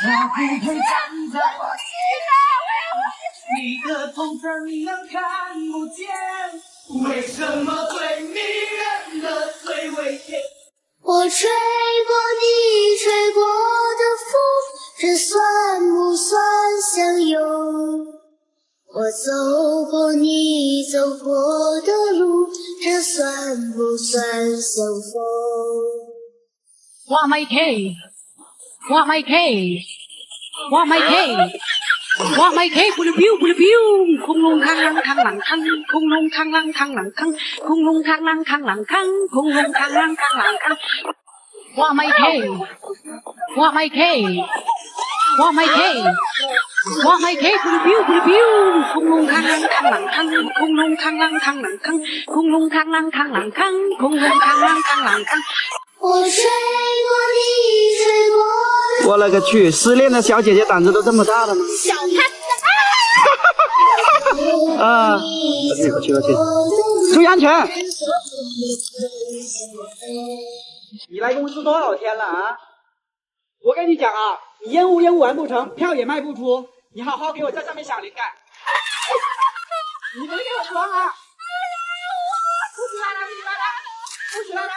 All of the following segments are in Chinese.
他不配站在你的痛怎能看不见？为什么对迷人的最危险？我吹过你吹过的风，这算不算相拥？我走过你走过的路，这算不算相逢？哇麦 K， 哇麦 K， 哇麦 K， 哇麦 K， 不溜彪不溜彪，空龙扛啷扛啷扛，空龙扛啷扛啷扛，空龙扛啷扛啷扛，空龙扛啷扛啷扛。哇麦 K， 哇麦 K， 哇麦 K， 哇麦 K， 不溜彪不溜彪，空龙扛啷扛啷扛，空龙扛啷扛啷扛，空龙扛啷扛啷扛，空龙扛啷扛啷扛。我吹过你吹过的，我勒个去！失恋的小姐姐胆子都这么大的吗？小看啊！我去，注意安全！你来公司多少天了啊？我跟你讲啊，你烟雾完不成，票也卖不出，你好好给我在上面想灵感。你们给我装啊！不许拉他，不许拉他，不许拉他！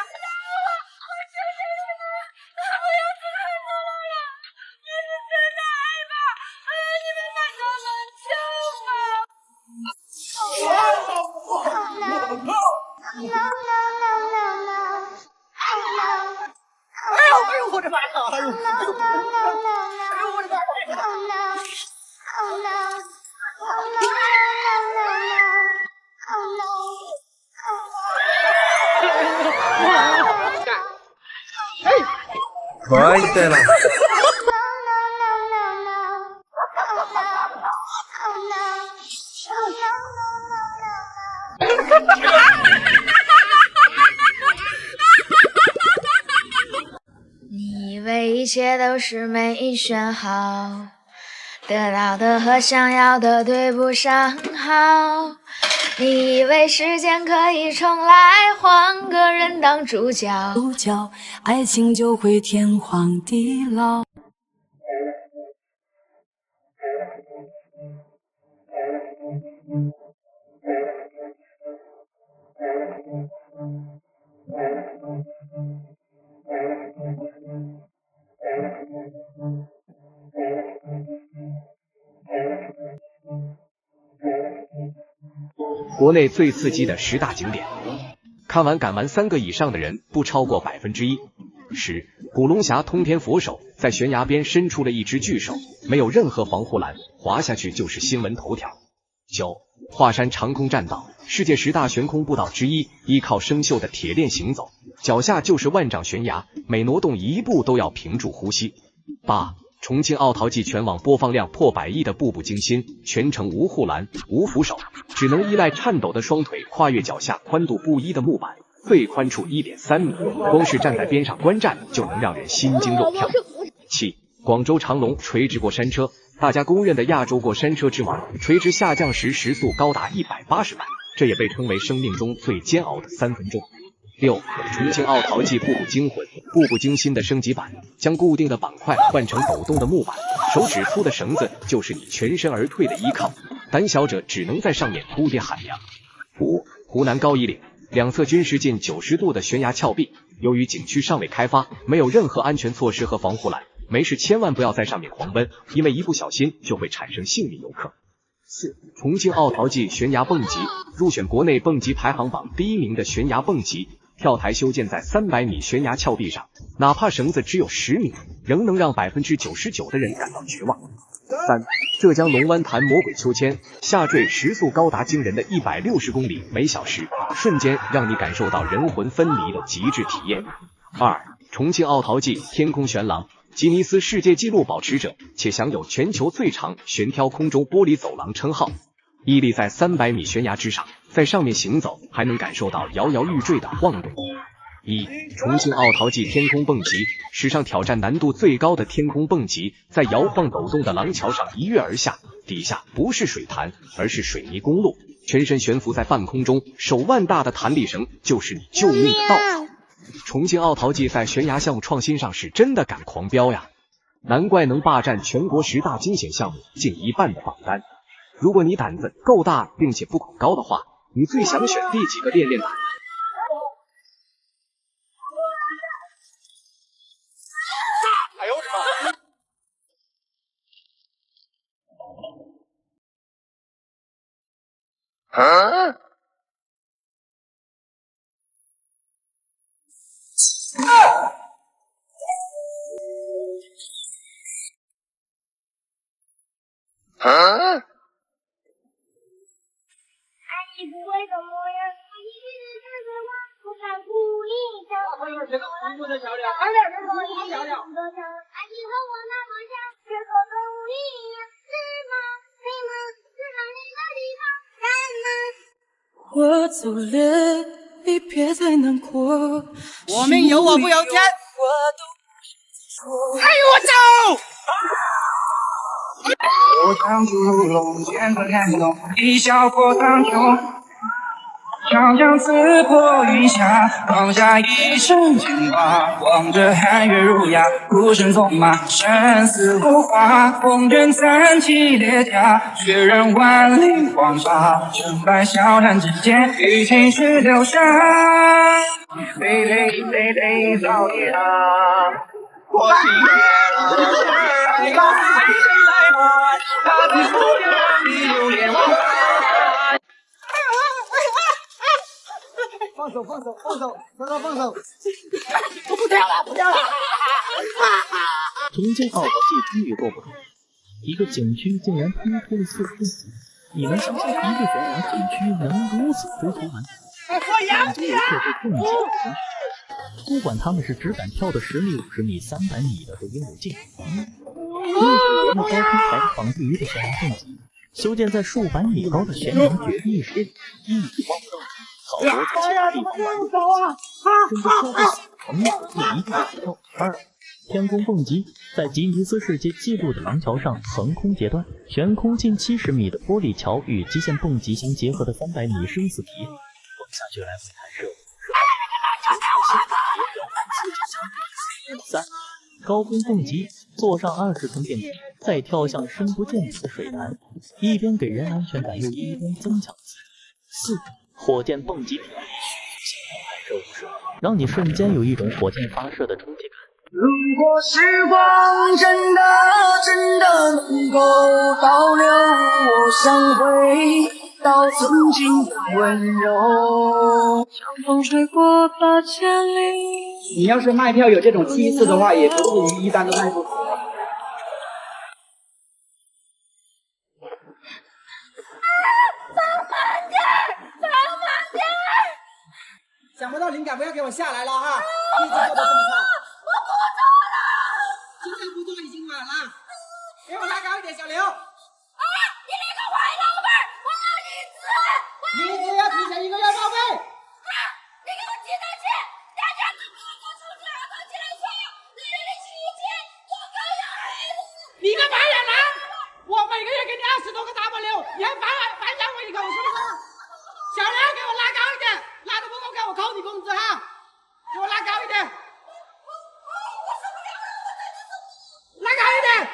我的妈！哎呦！我的妈！可以对了。你以为一切都是没选好，得到的和想要的对不上号。你以为时间可以重来，换个人当主角，爱情就会天荒地老。国内最刺激的10大景点，看完赶完3个以上的人不超过1%。10. 古龙峡通天佛手在悬崖边伸出了一只巨手，没有任何防护栏，滑下去就是新闻头条。9. 华山长空栈道，世界10大悬空步道之一，依靠生锈的铁链行走，脚下就是万丈悬崖，每挪动一步都要屏住呼吸。8. 重庆奥陶纪全网播放量破100亿的步步惊心，全程无护栏、无扶手，只能依赖颤抖的双腿跨越脚下宽度不一的木板，最宽处1.3米，光是站在边上观战就能让人心惊肉跳。7. 广州长隆垂直过山车，大家公认的亚洲过山车之王，垂直下降时时速高达180迈，这也被称为生命中最煎熬的3分钟。6. 重庆奥陶纪步步惊魂，步步惊心的升级版，将固定的板块换成抖动的木板，手指粗的绳子就是你全身而退的依靠，胆小者只能在上面哭爹喊娘。5. 湖南高一岭两侧均是近90度的悬崖峭壁，由于景区尚未开发，没有任何安全措施和防护栏，没事千万不要在上面狂奔，因为一不小心就会产生幸运游客。4. 重庆奥陶纪悬崖蹦极，入选国内蹦极排行榜第1名的悬崖蹦极，跳台修建在300米悬崖峭壁上，哪怕绳子只有10米，仍能让99%的人感到绝望。3. 浙江龙湾潭魔鬼秋千，下坠时速高达惊人的160公里每小时，瞬间让你感受到人魂分离的极致体验。2. 重庆奥陶纪天空悬廊，吉尼斯世界纪录保持者，且享有全球最长悬挑空中玻璃走廊称号。屹立在300米悬崖之上，在上面行走还能感受到摇摇欲坠的晃动。1. 重庆奥陶纪天空蹦极，史上挑战难度最高的天空蹦极，在摇晃抖动的廊桥上一跃而下，底下不是水潭，而是水泥公路，全身悬浮在半空中，手腕大的弹力绳就是你救命的稻草。重庆奥陶纪在悬崖项目创新上是真的敢狂飙呀！难怪能霸占全国10大惊险项目近1半的榜单。如果你胆子够大并且不恐高的话，你最想选第几个练练胆？哎呦我的妈！你不会怎么样，你一直跟着我，不敢故意的。还有这个红的小鸟，快点，这是红的小鸟。爱情和我那么像，却和动物一样，是吗？对吗？是哪里的地方？我走了，你别再难过。我命由我不由天。哎呦我走！我长出龙剑和天龙，一笑破苍穹，长江刺破云霞，放下一身牵挂，望着汉月儒雅，孤身纵马，生死无花，风卷三骑列甲，血染万里黄沙，成败笑谈之间，与情绪流沙，飞飞飞飞到天涯。我心你告诉谁来吧，大地不要你留恋我。放手，放手，放手，哥哥放手！不跳了，不跳了！从这号技参与过不同，一个景区竟然突出了4个分级，你能相信一个悬崖景区能如此突出吗？这却是蹦极的同学。不管他们是只敢跳的10米、50米、300米的都应有尽有。6年的高空排放第1的悬崖蹦极，修建在数百米高的悬崖绝壁时，一直望不到底，好多在地方玩，甚至跳不死，成了第1个跳2。天空蹦极在吉尼斯世界纪录的廊桥上横空截断，悬空近70米的玻璃桥与极限蹦极相结合的300米生死题，蹦下去来回弹射。3. 高空蹦极，坐上20层电梯，再跳向深不见底的水潭，一边给人安全感，又一边增强自信。4. 火箭蹦极，弹射无数，让你瞬间有一种火箭发射的冲击感。如果时光真的能够倒流，我想回到曾经的温柔。像风吹过8千里。你要是卖票有这种气势的话，也不至于一单都卖不出。想不到灵感，不要给我下来了哈！一直做的这么差。我不做了。今天不做已经晚了，给我拉高一点，小刘。啊！你那个坏老板，我要离职。离职要提前1个月报备。啊！你给我记得去，大家都给我出去2个起来说，来了的期间我更要黑了。你个白眼狼！我每个月给你20多个W，你还反咬我一口，是不是？小刘，给我拉高一点，拉得不够高我扣你工资哈，给我拉高一点，拉高一点，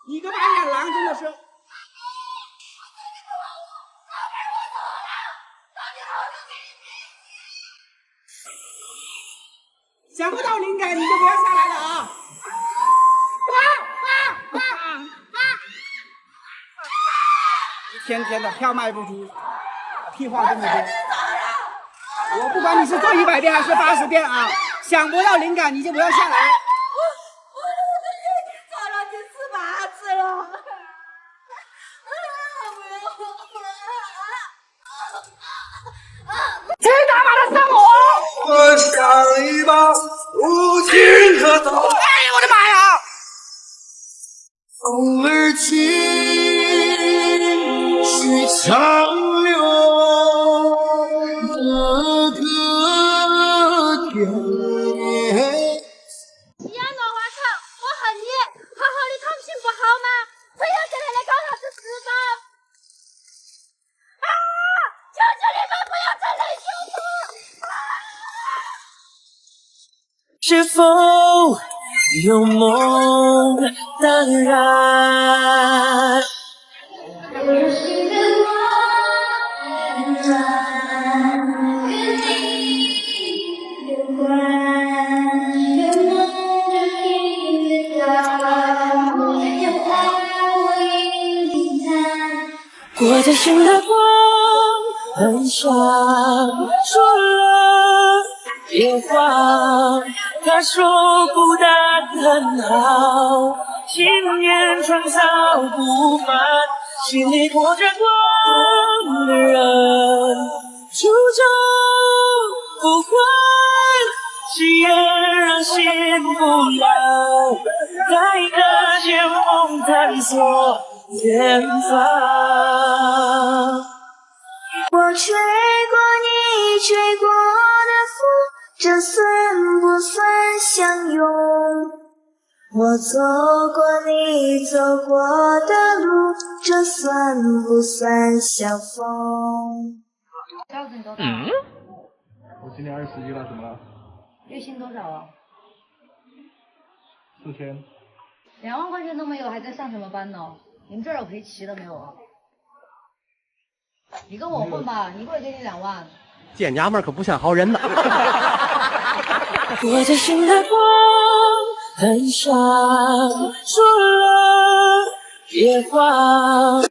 你个白眼狼真的是。想不到灵感你就不要下来了啊！一天天的票卖不出，屁话这么多。我不管你是做100遍还是80遍啊，想不到灵感你就不要下来。我已经做了第400次了。谁打把他杀我？我像一把无情的刀。哎呦我的妈呀！风儿轻，许长流，这个天。你要我花草，我恨你，好好的同情不好吗？非要进来搞啥子事吧？啊！求求你们不要再来羞辱！是否有梦当然。有心的我，跟你有关，有梦的名字叫我，有爱我一定谈。我的心的光很闪，说了别慌，他说孤单很好，信念创造不满，心里裹着光的人，初衷不换，喜悦让心不老，带着前梦探索远方。我吹过你吹过的风，这算不算相拥？我走过你走过的路，这算不算相逢？小子，你多大？我今年20了，怎么了月薪多少啊？4000。2万块钱都没有，还在上什么班呢？你们这儿有赔齐的没有啊？你跟我混吧，一个月给你2万。见娘们儿可不像好人呢。我的心的光很闪，说了别慌。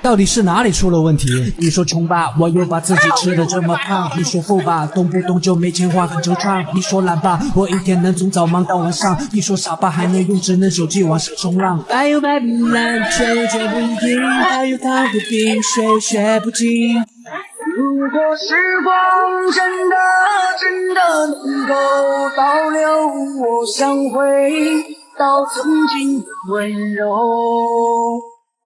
到底是哪里出了问题？你说穷吧，我又把自己吃得这么胖；你说富吧，动不动就没钱花很惆怅；你说懒吧，我一天能从早忙到晚上；你说傻吧，还能用智能手机玩手冲浪。白有白不蓝，却又绝不一定；他有他的病，学又学不精。如果时光真的能够倒流，我想回到曾经的温柔。